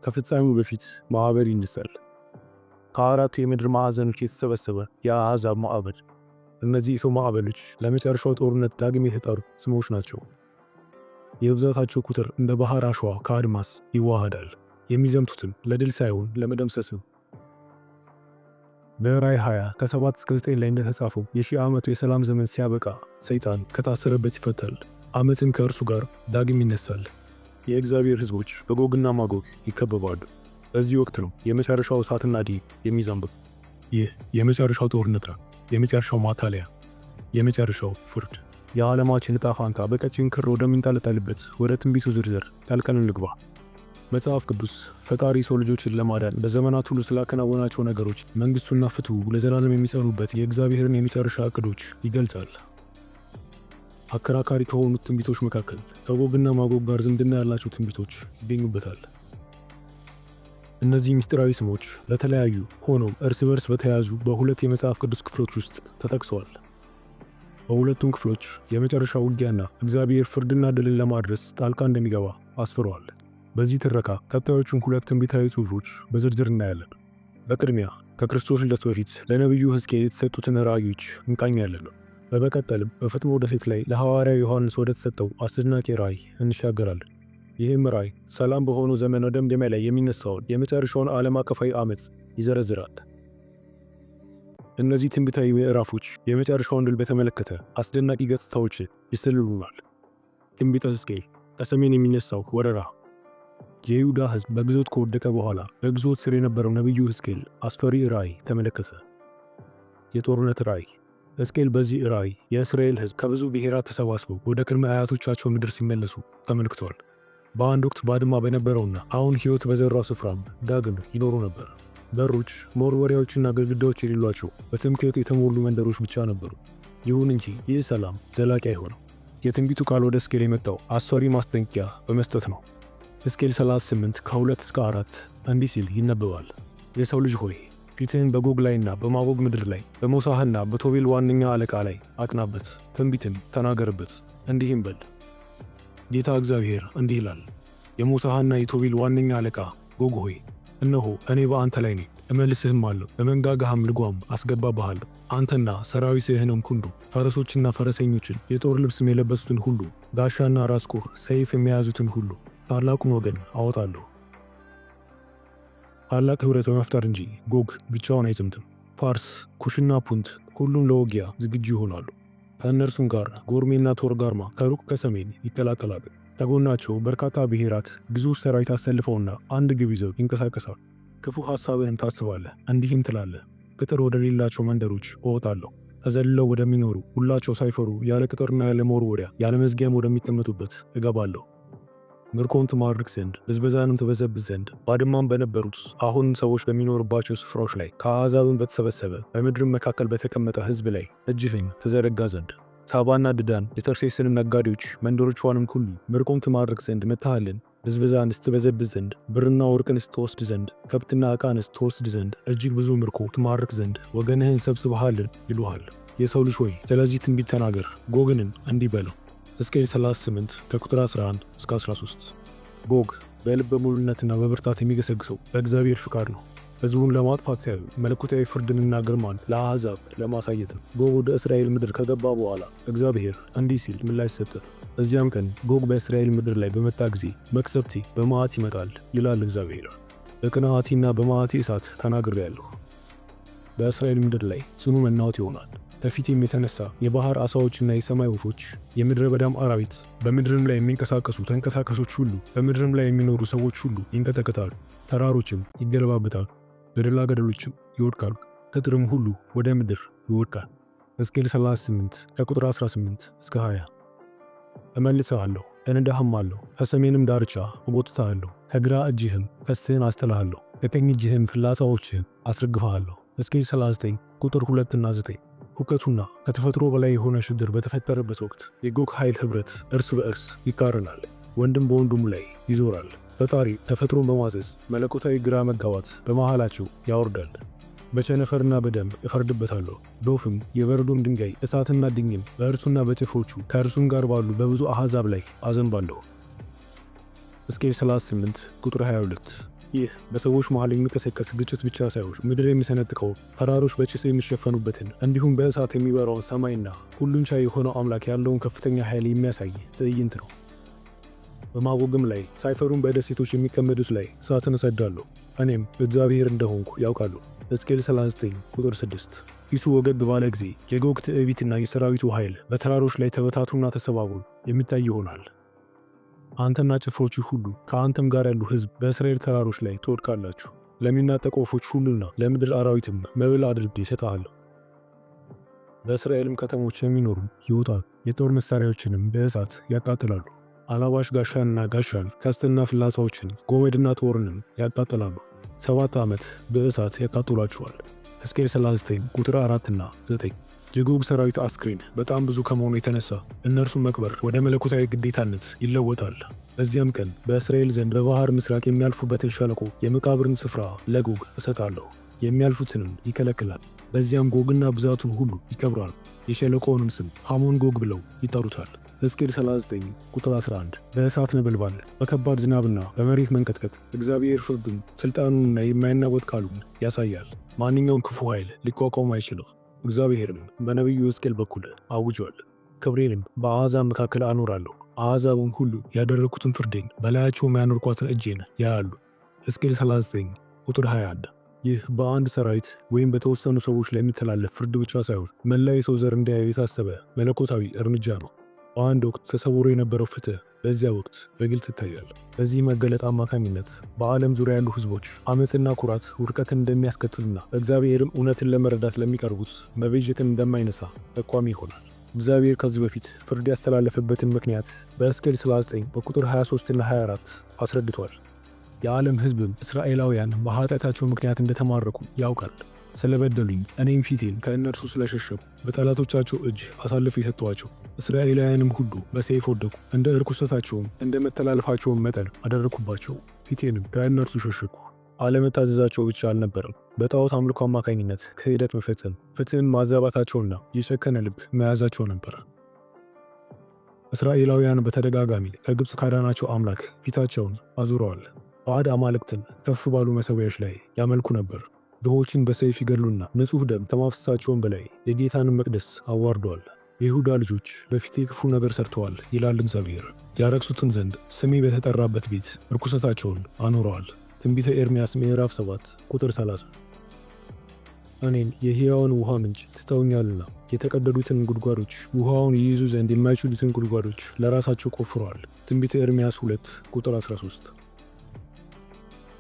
ከፍጻሜው በፊት ማዕበል ይነሳል። ከአራቱ የምድር ማዕዘኖች የተሰበሰበ የአሕዛብ ማዕበል። እነዚህ የሰው ማዕበሎች ለመጨረሻው ጦርነት ዳግም የተጠሩ ስሞች ናቸው። የብዛታቸው ቁጥር እንደ ባህር አሸዋ ከአድማስ ይዋሃዳል። የሚዘምቱትም ለድል ሳይሆን ለመደምሰስ ነው። በራዕይ 20 ከ7 እስከ 9 ላይ እንደተጻፈው የሺህ ዓመቱ የሰላም ዘመን ሲያበቃ ሰይጣን ከታሰረበት ይፈታል፣ ዓመፅም ከእርሱ ጋር ዳግም ይነሳል። የእግዚአብሔር ሕዝቦች በጎግና ማጎግ ይከበባሉ። በዚህ ወቅት ነው የመጨረሻው እሳትና ዲን የሚዘንበው። ይህ የመጨረሻው ጦርነት ነው፣ የመጨረሻው ማታለያ፣ የመጨረሻው ፍርድ። የዓለማችን ዕጣ ፈንታ በቀጭን ክር ወደሚንጠለጠልበት ወደ ትንቢቱ ዝርዝር ጠልቀን እንግባ። መጽሐፍ ቅዱስ ፈጣሪ ሰው ልጆችን ለማዳን በዘመናት ሁሉ ስላከናወናቸው ነገሮች፣ መንግስቱና ፍትሁ ለዘላለም የሚጸኑበት የእግዚአብሔርን የመጨረሻ ዕቅዶች ይገልጻል። አከራካሪ ከሆኑት ትንቢቶች መካከል ከጎግና ማጎግ ጋር ዝምድና ያላቸው ትንቢቶች ይገኙበታል። እነዚህ ምስጢራዊ ስሞች ለተለያዩ ሆኖም እርስ በርስ በተያያዙ በሁለት የመጽሐፍ ቅዱስ ክፍሎች ውስጥ ተጠቅሰዋል። በሁለቱም ክፍሎች የመጨረሻ ውጊያና እግዚአብሔር ፍርድና ድልን ለማድረስ ጣልቃ እንደሚገባ አስፍረዋል። በዚህ ትረካ ቀጣዮቹን ሁለት ትንቢታዊ ጽሑፎች በዝርዝር እናያለን። በቅድሚያ ከክርስቶስ ልደት በፊት ለነቢዩ ሕዝቅኤል የተሰጡትን ራእዮች እንቃኛለን። በመቀጠልም በፈጥሞ ደሴት ላይ ለሐዋርያው ዮሐንስ ወደ ተሰጠው አስደናቂ ራእይ እንሻገራለን። ይህም ራእይ ሰላም በሆነው ዘመን መደምደሚያ ላይ የሚነሳውን የመጨረሻውን ዓለም አቀፋዊ ዓመፅ ይዘረዝራል። እነዚህ ትንቢታዊ ምዕራፎች የመጨረሻውን ድል በተመለከተ አስደናቂ ገጽታዎች ይስሉልናል። ትንቢተ ሕዝቅኤል ከሰሜን የሚነሳው ወረራ። የይሁዳ ሕዝብ በግዞት ከወደቀ በኋላ በግዞት ስር የነበረው ነቢዩ ሕዝቅኤል አስፈሪ ራእይ ተመለከተ። የጦርነት ራእይ። ሕዝቅኤል በዚህ ራእይ የእስራኤል ሕዝብ ከብዙ ብሔራት ተሰባስበው ወደ ቅድመ አያቶቻቸው ምድር ሲመለሱ ተመልክቷል። በአንድ ወቅት ባድማ በነበረውና አሁን ሕይወት በዘራው ስፍራም ዳግም ይኖሩ ነበር። በሮች፣ መወርወሪያዎችና ግድግዳዎች የሌሏቸው በትምክህት የተሞሉ መንደሮች ብቻ ነበሩ። ይሁን እንጂ ይህ ሰላም ዘላቂ አይሆንም። የትንቢቱ ቃል ወደ ሕዝቅኤል የመጣው አስፈሪ ማስጠንቀቂያ በመስጠት ነው። ሕዝቅኤል 38 ከ2 እስከ 4 እንዲህ ሲል ይነበባል። የሰው ልጅ ሆይ ፊትህን በጎግ ላይና በማጎግ ምድር ላይ በሞሳህና በቶቤል ዋነኛ አለቃ ላይ አቅናበት፣ ትንቢትን ተናገርበት፣ እንዲህም በል። ጌታ እግዚአብሔር እንዲህ ይላል፣ የሞሳህና የቶቤል ዋነኛ አለቃ ጎግ ሆይ እነሆ እኔ በአንተ ላይ ነኝ፣ እመልስህም አለሁ፣ በመንጋጋህም ልጓም አስገባብሃለሁ። አንተና ሰራዊትህንም ሁሉ፣ ፈረሶችና ፈረሰኞችን፣ የጦር ልብስም የለበሱትን ሁሉ፣ ጋሻና ራስ ቁር፣ ሰይፍ የሚያዙትን ሁሉ ታላቁን ወገን አወጣለሁ። ታላቅ ኅብረት በመፍጠር እንጂ ጎግ ብቻውን አይዘምትም። ፋርስ፣ ኩሽና፣ ፑንት ሁሉም ለውጊያ ዝግጁ ይሆናሉ። ከእነርሱም ጋር ጎርሜና ቶርጋርማ ከሩቅ ከሰሜን ይቀላቀላሉ። ከጎናቸው በርካታ ብሔራት ግዙፍ ሰራዊት አሰልፈውና አንድ ግብ ይዘው ይንቀሳቀሳሉ። ክፉ ሐሳብህን ታስባለህ፣ እንዲህም ትላለህ፣ ቅጥር ወደሌላቸው መንደሮች እወጣለሁ። ተዘልለው ወደሚኖሩ ሁላቸው ሳይፈሩ ያለ ቅጥርና ያለ መወርወሪያ ያለ መዝጊያም ወደሚቀመጡበት እገባለሁ። ምርኮን ትማርክ ዘንድ ብዝበዛንም ትበዘብዝ ዘንድ ባድማም በነበሩት አሁንም ሰዎች በሚኖርባቸው ስፍራዎች ላይ ከአሕዛብም በተሰበሰበ በምድርም መካከል በተቀመጠ ሕዝብ ላይ እጅህን ትዘረጋ ዘንድ ሳባና ድዳን የተርሴስንም ነጋዴዎች መንደሮቿንም ሁሉ ምርኮን ትማርክ ዘንድ መጥተሃልን። ብዝበዛን ስትበዘብዝ ዘንድ ብርና ወርቅን ስትወስድ ዘንድ ከብትና ዕቃን ስትወስድ ዘንድ እጅግ ብዙ ምርኮ ትማርክ ዘንድ ወገንህን ሰብስበሃልን ይሉሃል። የሰው ልጅ ሆይ ስለዚህ ትንቢት ተናገር፣ ጎግንም እንዲህ በለው። ሕዝቅኤል 38 ከቁጥር 11 እስከ 13። ጎግ በልበ ሙሉነትና በብርታት የሚገሰግሰው በእግዚአብሔር ፍቃድ ነው። ሕዝቡን ለማጥፋት ሳይሆን መለኮታዊ ፍርድንና ግርማን ለአሕዛብ ለማሳየት ነው። ጎግ ወደ እስራኤል ምድር ከገባ በኋላ እግዚአብሔር እንዲህ ሲል ምላሽ ሰጠ። በዚያም ቀን ጎግ በእስራኤል ምድር ላይ በመጣ ጊዜ መቅሰፍቴ በመዓት ይመጣል ይላል እግዚአብሔር። በቅንዓቴና በመዓቴ እሳት ተናግሬአለሁ። በእስራኤል ምድር ላይ ጽኑ መናወጥ ይሆናል። ከፊቴም የተነሳ የባህር ዓሣዎችና የሰማይ ወፎች፣ የምድረ በዳም አራዊት፣ በምድርም ላይ የሚንቀሳቀሱ ተንቀሳቃሾች ሁሉ፣ በምድርም ላይ የሚኖሩ ሰዎች ሁሉ ይንቀጠቀጣሉ። ተራሮችም ይገለባበጣሉ፣ ገደላገደሎችም ይወድቃሉ፣ ቅጥርም ሁሉ ወደ ምድር ይወድቃል። ሕዝቅኤል 38 ከቁጥር 18 እስከ 20። እመልስሃለሁ፣ እነዳህማለሁ፣ ከሰሜንም ዳርቻ እጎትትሃለሁ፣ ከግራ እጅህም ቀስትህን አስጥልሃለሁ፣ ከቀኝ እጅህም ፍላጻዎችህን አስረግፍሃለሁ። ሕዝቅኤል 39 ቁጥር 2 እና 9። ሁከቱና ከተፈጥሮ በላይ የሆነ ሽብር በተፈጠረበት ወቅት የጎግ ኃይል ኅብረት እርስ በእርስ ይቃረናል። ወንድም በወንድሙ ላይ ይዞራል። ፈጣሪ ተፈጥሮን በማዘዝ መለኮታዊ ግራ መጋባት በመሃላቸው ያወርዳል። በቸነፈርና በደም እፈርድበታለሁ፣ ዶፍም የበረዶም ድንጋይ እሳትና ድኝም በእርሱና በጭፍሮቹ ከእርሱም ጋር ባሉ በብዙ አሕዛብ ላይ አዘንባለሁ። ሕዝቅኤል 38 ቁጥር 22። ይህ በሰዎች መሃል የሚቀሰቀስ ግጭት ብቻ ሳይሆን ምድር የሚሰነጥቀው ተራሮች በጭስ የሚሸፈኑበትን እንዲሁም በእሳት የሚበራውን ሰማይና ሁሉን ቻይ የሆነው አምላክ ያለውን ከፍተኛ ኃይል የሚያሳይ ትዕይንት ነው። በማጎግም ላይ ሳይፈሩን በደሴቶች የሚቀመዱት ላይ እሳትን እሰዳለሁ፣ እኔም እግዚአብሔር እንደሆንኩ ያውቃሉ። ሕዝቅኤል 39 ቁጥር 6። ኢሱ ወገግ ባለ ጊዜ የጎግ ትዕቢትና የሰራዊቱ ኃይል በተራሮች ላይ ተበታቱና ተሰባብሮ የሚታይ ይሆናል። አንተና ጭፍሮቹ ሁሉ ከአንተም ጋር ያሉ ሕዝብ በእስራኤል ተራሮች ላይ ትወድቃላችሁ። ለሚናጠቁ ወፎች ሁሉና ለምድር አራዊትም መብል አድርጌ እሰጥሃለሁ። በእስራኤልም ከተሞች የሚኖሩ ይወጣሉ፣ የጦር መሳሪያዎችንም በእሳት ያቃጥላሉ። አላባሽ ጋሻንና ጋሻን፣ ቀስትና ፍላጻዎችን፣ ጎመድና ጦርንም ያቃጥላሉ። 7 ዓመት በእሳት ያቃጥሏቸዋል። ሕዝቅኤል 39 ቁጥር 4 እና 9። የጎግ ሰራዊት አስክሬን በጣም ብዙ ከመሆኑ የተነሳ እነርሱን መቅበር ወደ መለኮታዊ ግዴታነት ይለወጣል። በዚያም ቀን በእስራኤል ዘንድ በባህር ምስራቅ የሚያልፉበትን ሸለቆ የመቃብርን ስፍራ ለጎግ እሰጣለሁ፣ የሚያልፉትንም ይከለክላል። በዚያም ጎግና ብዛቱን ሁሉ ይቀብራል። የሸለቆውንም ስም ሐሞን ጎግ ብለው ይጠሩታል። ሕዝቅኤል 39 ቁጥር 11። በእሳት ነበልባል፣ በከባድ ዝናብና በመሬት መንቀጥቀጥ እግዚአብሔር ፍርዱን፣ ሥልጣኑንና የማይናወጥ ቃሉን ያሳያል። ማንኛውም ክፉ ኃይል ሊቋቋም አይችልም። እግዚአብሔርም በነቢዩ ሕዝቅኤል በኩል አውጇል። ክብሬንም በአሕዛብ መካከል አኖራለሁ፣ አሕዛብም ሁሉ ያደረግኩትን ፍርዴን በላያቸውም ያኖርኳትን እጄን ያያሉ። ሕዝቅኤል 39 ቁጥር 21። ይህ በአንድ ሰራዊት ወይም በተወሰኑ ሰዎች ላይ የሚተላለፍ ፍርድ ብቻ ሳይሆን መላ የሰው ዘር እንዲያዩ የታሰበ መለኮታዊ እርምጃ ነው። በአንድ ወቅት ተሰውሮ የነበረው ፍትህ በዚያ ወቅት በግልጽ ይታያል። በዚህ መገለጥ አማካኝነት በዓለም ዙሪያ ያሉ ህዝቦች አመፅና ኩራት ውድቀትን እንደሚያስከትልና እግዚአብሔርም እውነትን ለመረዳት ለሚቀርቡት መቤዠትን እንደማይነሳ ጠቋሚ ይሆናል። እግዚአብሔር ከዚህ በፊት ፍርድ ያስተላለፈበትን ምክንያት በሕዝቅኤል 39 በቁጥር 23 እና 24 አስረድቷል። የዓለም ህዝብም እስራኤላውያን በኃጢአታቸው ምክንያት እንደተማረኩ ያውቃል። ስለበደሉኝ እኔም ፊቴን ከእነርሱ ስለሸሸጉ በጠላቶቻቸው እጅ አሳልፌ የሰጠኋቸው። እስራኤላውያንም ሁሉ በሰይፍ ወደቁ፣ እንደ እርኩሰታቸውም እንደ መተላለፋቸውም መጠን አደረግኩባቸው። ፊቴንም ከእነርሱ ሸሸጉ። አለመታዘዛቸው ብቻ አልነበረም፣ በጣዖት አምልኮ አማካኝነት ክህደት መፈጸም፣ ፍትህን ማዛባታቸውና የጨከነ ልብ መያዛቸው ነበር። እስራኤላውያን በተደጋጋሚ ከግብፅ ካዳናቸው አምላክ ፊታቸውን አዙረዋል። ባዕድ አማልክትን ከፍ ባሉ መሠዊያዎች ላይ ያመልኩ ነበር። ድሆችን በሰይፍ ይገድሉና ንጹሕ ደም ከማፍሰሳቸውም በላይ የጌታንን መቅደስ አዋርደዋል። የይሁዳ ልጆች በፊቴ ክፉ ነገር ሰርተዋል ይላል እግዚአብሔር። ያረክሱትን ዘንድ ስሜ በተጠራበት ቤት ርኩሰታቸውን አኖረዋል። ትንቢተ ኤርምያስ ምዕራፍ 7 ቁጥር 30። እኔን የሕያውን ውሃ ምንጭ ትተውኛልና የተቀደዱትን ጉድጓዶች፣ ውሃውን ይይዙ ዘንድ የማይችሉትን ጉድጓዶች ለራሳቸው ቆፍረዋል። ትንቢተ ኤርምያስ 2 ቁጥር 13።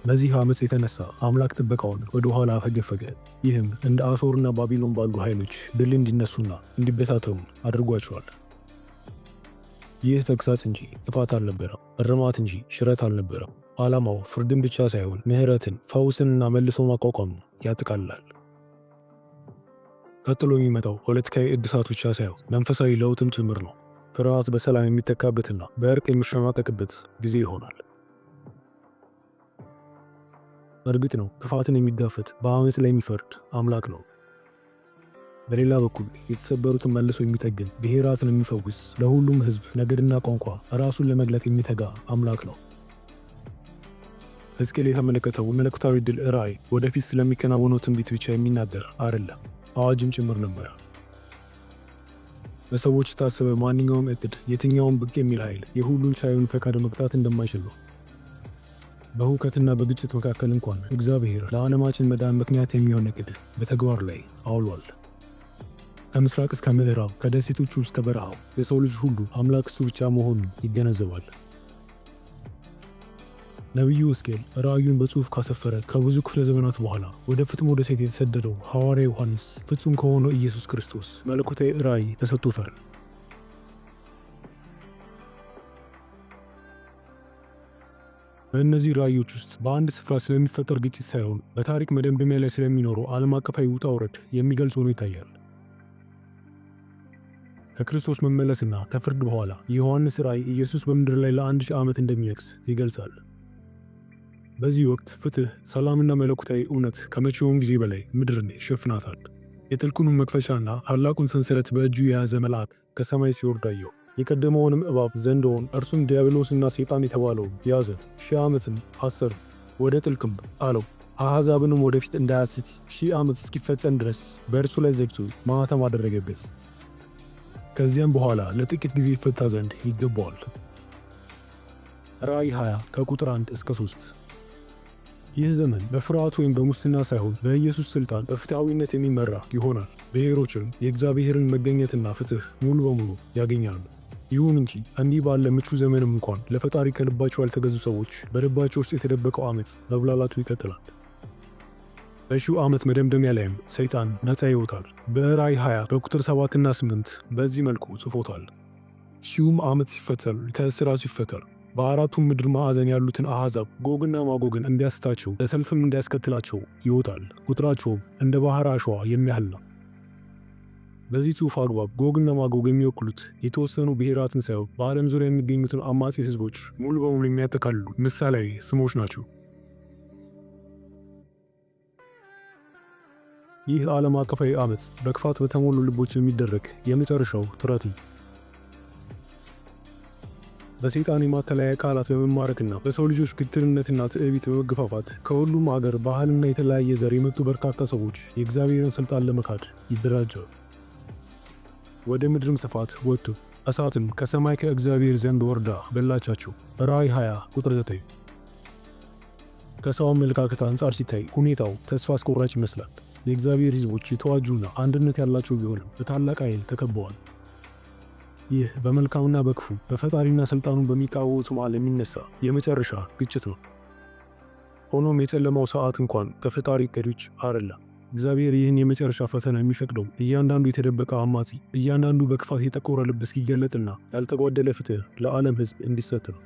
በዚህ ዓመፅ የተነሳ አምላክ ጥበቃውን ወደ ኋላ አፈገፈገ። ይህም እንደ አሦርና ባቢሎን ባሉ ኃይሎች ድል እንዲነሱና እንዲበታተኑ አድርጓቸዋል። ይህ ተግሳጽ እንጂ ጥፋት አልነበረም፣ እርማት እንጂ ሽረት አልነበረም። ዓላማው ፍርድን ብቻ ሳይሆን ምሕረትን፣ ፈውስንና መልሶ ማቋቋም ያጠቃልላል። ቀጥሎ የሚመጣው ፖለቲካዊ እድሳት ብቻ ሳይሆን መንፈሳዊ ለውጥም ጭምር ነው። ፍርሃት በሰላም የሚተካበትና በእርቅ የሚሸማቀቅበት ጊዜ ይሆናል። እርግጥ ነው ክፋትን የሚጋፈጥ በአመፅ ላይ የሚፈርድ አምላክ ነው። በሌላ በኩል የተሰበሩትን መልሶ የሚጠግን፣ ብሔራትን የሚፈውስ፣ ለሁሉም ሕዝብ ነገድና ቋንቋ ራሱን ለመግለጥ የሚተጋ አምላክ ነው። ሕዝቅኤል የተመለከተው መለኮታዊ ድል ራእይ ወደፊት ስለሚከናወነው ትንቢት ብቻ የሚናገር አይደለም፣ አዋጅም ጭምር ነበር። በሰዎች የታሰበ ማንኛውም እቅድ፣ የትኛውም ብቅ የሚል ኃይል የሁሉን ቻዩን ፈቃድ መግታት እንደማይችል ነው። በሁከትና በግጭት መካከል እንኳን እግዚአብሔር ለዓለማችን መዳን ምክንያት የሚሆን እቅድ በተግባር ላይ አውሏል። ከምስራቅ እስከ ምዕራብ፣ ከደሴቶቹ እስከ በረሃው የሰው ልጅ ሁሉ አምላክ እሱ ብቻ መሆኑን ይገነዘባል። ነቢዩ ሕዝቅኤል ራእዩን በጽሑፍ ካሰፈረ ከብዙ ክፍለ ዘመናት በኋላ ወደ ፍጥሞ ደሴት የተሰደደው ሐዋርያ ዮሐንስ ፍጹም ከሆነው ኢየሱስ ክርስቶስ መለኮታዊ ራእይ ተሰጥቶታል። በእነዚህ ራእዮች ውስጥ በአንድ ስፍራ ስለሚፈጠር ግጭት ሳይሆን በታሪክ መደምደሚያ ላይ ስለሚኖረው ዓለም አቀፋዊ ውጣ ውረድ የሚገልጽ ሆኖ ይታያል። ከክርስቶስ መመለስና ከፍርድ በኋላ የዮሐንስ ራእይ ኢየሱስ በምድር ላይ ለ1000 ዓመት እንደሚነግስ ይገልጻል። በዚህ ወቅት ፍትህ፣ ሰላምና መለኮታዊ እውነት ከመቼውም ጊዜ በላይ ምድርን ይሸፍናታል። የጥልቁንም መክፈቻና ታላቁን ሰንሰለት በእጁ የያዘ መልአክ ከሰማይ ሲወርድ አየሁ። የቀደመውንም እባብ ዘንዶውን እርሱም ዲያብሎስና ሰይጣን የተባለውን ያዘ፣ 1000 ዓመትም አሰረው። ወደ ጥልቅም አለው። አሕዛብንም ወደፊት እንዳያስት 1000 ዓመት እስኪፈጸም ድረስ በእርሱ ላይ ዘግቶ ማኅተም አደረገበት። ከዚያም በኋላ ለጥቂት ጊዜ ይፈታ ዘንድ ይገባዋል። ራእይ 20 ከቁጥር 1 እስከ 3። ይህ ዘመን በፍርሃት ወይም በሙስና ሳይሆን በኢየሱስ ሥልጣን በፍትሐዊነት የሚመራ ይሆናል። ብሔሮችም የእግዚአብሔርን መገኘትና ፍትሕ ሙሉ በሙሉ ያገኛሉ። ይሁን እንጂ እንዲህ ባለ ምቹ ዘመንም እንኳን ለፈጣሪ ከልባቸው ያልተገዙ ሰዎች በልባቸው ውስጥ የተደበቀው ዓመፅ መብላላቱ ይቀጥላል። በሺው ዓመት መደምደሚያ ላይም ሰይጣን ነፃ ይወጣል። በራእይ 20 በቁጥር 7 እና 8 በዚህ መልኩ ጽፎታል። ሺውም ዓመት ሲፈጸም ከእስራቱ ይፈታል። በአራቱም ምድር ማዕዘን ያሉትን አሕዛብ ጎግና ማጎግን እንዲያስታቸው ለሰልፍም እንዲያስከትላቸው ይወጣል። ቁጥራቸውም እንደ ባህር አሸዋ የሚያህል ነው። በዚህ ጽሑፍ አግባብ ጎግና ማጎግ የሚወክሉት የተወሰኑ ብሔራትን ሳይሆን በዓለም ዙሪያ የሚገኙትን አማጺ ሕዝቦች ሙሉ በሙሉ የሚያጠቃልሉ ምሳሌያዊ ስሞች ናቸው። ይህ ዓለም አቀፋዊ ዓመፅ በክፋት በተሞሉ ልቦች የሚደረግ የመጨረሻው ጥረት ነው። በሰይጣን የማተለያ ቃላት በመማረክና በሰው ልጆች ግትርነትና ትዕቢት በመገፋፋት ከሁሉም አገር፣ ባህልና የተለያየ ዘር የመጡ በርካታ ሰዎች የእግዚአብሔርን ሥልጣን ለመካድ ይደራጃሉ። ወደ ምድርም ስፋት ወጡ፣ እሳትም ከሰማይ ከእግዚአብሔር ዘንድ ወርዳ በላቻቸው። ራእይ 20 ቁጥር 9። ከሰው አመለካከት አንጻር ሲታይ ሁኔታው ተስፋ አስቆራጭ ይመስላል። የእግዚአብሔር ሕዝቦች የተዋጁና አንድነት ያላቸው ቢሆንም በታላቅ ኃይል ተከበዋል። ይህ በመልካምና በክፉ በፈጣሪና ሥልጣኑን በሚቃወሙት መሃል የሚነሳ የመጨረሻ ግጭት ነው። ሆኖም የጨለማው ሰዓት እንኳን ከፈጣሪ ዕቅድ ውጭ አይደለም። እግዚአብሔር ይህን የመጨረሻ ፈተና የሚፈቅደው እያንዳንዱ የተደበቀ አማጺ፣ እያንዳንዱ በክፋት የጠቆረ ልብ እስኪገለጥና ያልተጓደለ ፍትሕ ለዓለም ሕዝብ እንዲሰጥ ነው።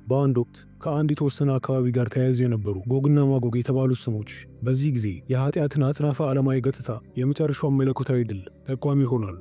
በአንድ ወቅት ከአንድ የተወሰነ አካባቢ ጋር ተያይዘው የነበሩ ጎግና ማጎግ የተባሉት ስሞች በዚህ ጊዜ የኃጢአትን አጽናፈ ዓለማዊ ገጽታ የመጨረሻውን መለኮታዊ ድል ጠቋሚ ይሆናሉ።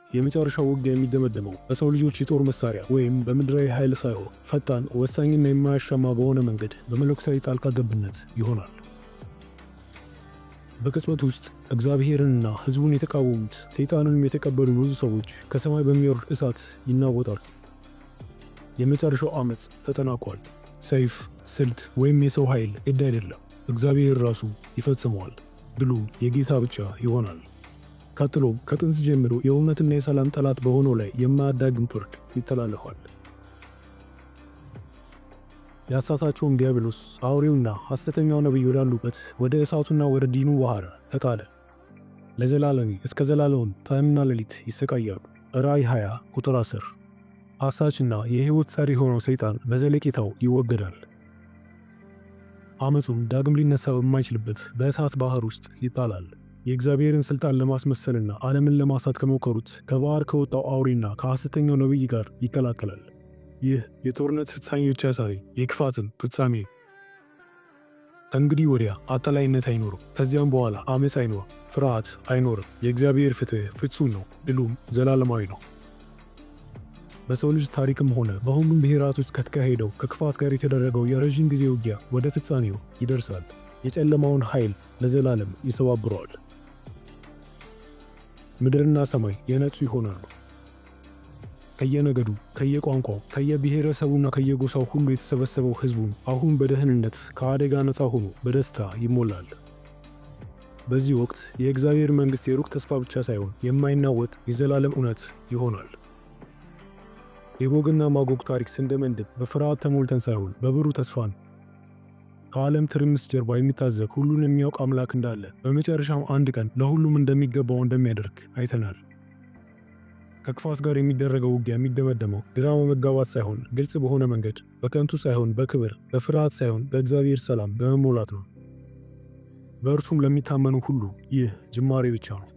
የመጨረሻው ውጊያ የሚደመደመው በሰው ልጆች የጦር መሳሪያ ወይም በምድራዊ ኃይል ሳይሆን ፈጣን፣ ወሳኝና የማያሻማ በሆነ መንገድ በመለኮታዊ ጣልቃ ገብነት ይሆናል። በቅጽበት ውስጥ እግዚአብሔርንና ሕዝቡን የተቃወሙት ሰይጣንንም የተቀበሉ ብዙ ሰዎች ከሰማይ በሚወርድ እሳት ይናወጣሉ። የመጨረሻው ዓመፅ ተጠናቋል። ሰይፍ፣ ስልት ወይም የሰው ኃይል ዕድ አይደለም፣ እግዚአብሔር ራሱ ይፈጽመዋል። ድሉ የጌታ ብቻ ይሆናል። ቀጥሎም ከጥንት ጀምሮ የእውነትና የሰላም ጠላት በሆነው ላይ የማያዳግም ፍርድ ይተላለፋል። ያሳታቸውም ዲያብሎስ አውሬውና ሐሰተኛው ነቢይ ወዳሉበት ወደ እሳቱና ወደ ዲኑ ባሕር ተጣለ። ለዘላለም እስከ ዘላለም ቀንና ሌሊት ይሰቃያሉ። ራእይ 20 ቁጥር 10። አሳችና የሕይወት ሰሪ የሆነው ሰይጣን በዘለቄታው ይወገዳል። ዓመፁም ዳግም ሊነሳ በማይችልበት በእሳት ባሕር ውስጥ ይጣላል። የእግዚአብሔርን ሥልጣን ለማስመሰልና ዓለምን ለማሳት ከሞከሩት ከባሕር ከወጣው አውሬና ከሐሰተኛው ነቢይ ጋር ይቀላቀላል። ይህ የጦርነት ፍጻሜ ብቻ ሳይሆን የክፋትም ፍጻሜ። ከእንግዲህ ወዲያ አታላይነት አይኖርም። ከዚያም በኋላ ዓመፅ አይኖርም፣ ፍርሃት አይኖርም። የእግዚአብሔር ፍትሕ ፍጹም ነው፣ ድሉም ዘላለማዊ ነው። በሰው ልጅ ታሪክም ሆነ በሁሉም ብሔራት ውስጥ ከተካሄደው ከክፋት ጋር የተደረገው የረዥም ጊዜ ውጊያ ወደ ፍጻሜው ይደርሳል። የጨለማውን ኃይል ለዘላለም ይሰባብረዋል። ምድርና ሰማይ የነጹ ይሆናሉ። ከየነገዱ፣ ከየቋንቋው፣ ከየብሔረሰቡና ከየጎሳው ሁሉ የተሰበሰበው ሕዝቡ አሁን በደህንነት ከአደጋ ነፃ ሆኖ በደስታ ይሞላል። በዚህ ወቅት የእግዚአብሔር መንግሥት የሩቅ ተስፋ ብቻ ሳይሆን የማይናወጥ የዘላለም እውነት ይሆናል። የጎግና ማጎግ ታሪክ ስንደመድም በፍርሃት ተሞልተን ሳይሆን በብሩህ ተስፋ ነው። ከዓለም ትርምስ ጀርባ የሚታዘብ ሁሉን የሚያውቅ አምላክ እንዳለ፣ በመጨረሻም አንድ ቀን ለሁሉም እንደሚገባው እንደሚያደርግ አይተናል። ከክፋት ጋር የሚደረገው ውጊያ የሚደመደመው ግራ በመጋባት ሳይሆን ግልጽ በሆነ መንገድ፣ በከንቱ ሳይሆን በክብር፣ በፍርሃት ሳይሆን በእግዚአብሔር ሰላም በመሞላት ነው። በእርሱም ለሚታመኑ ሁሉ ይህ ጅማሬ ብቻ ነው።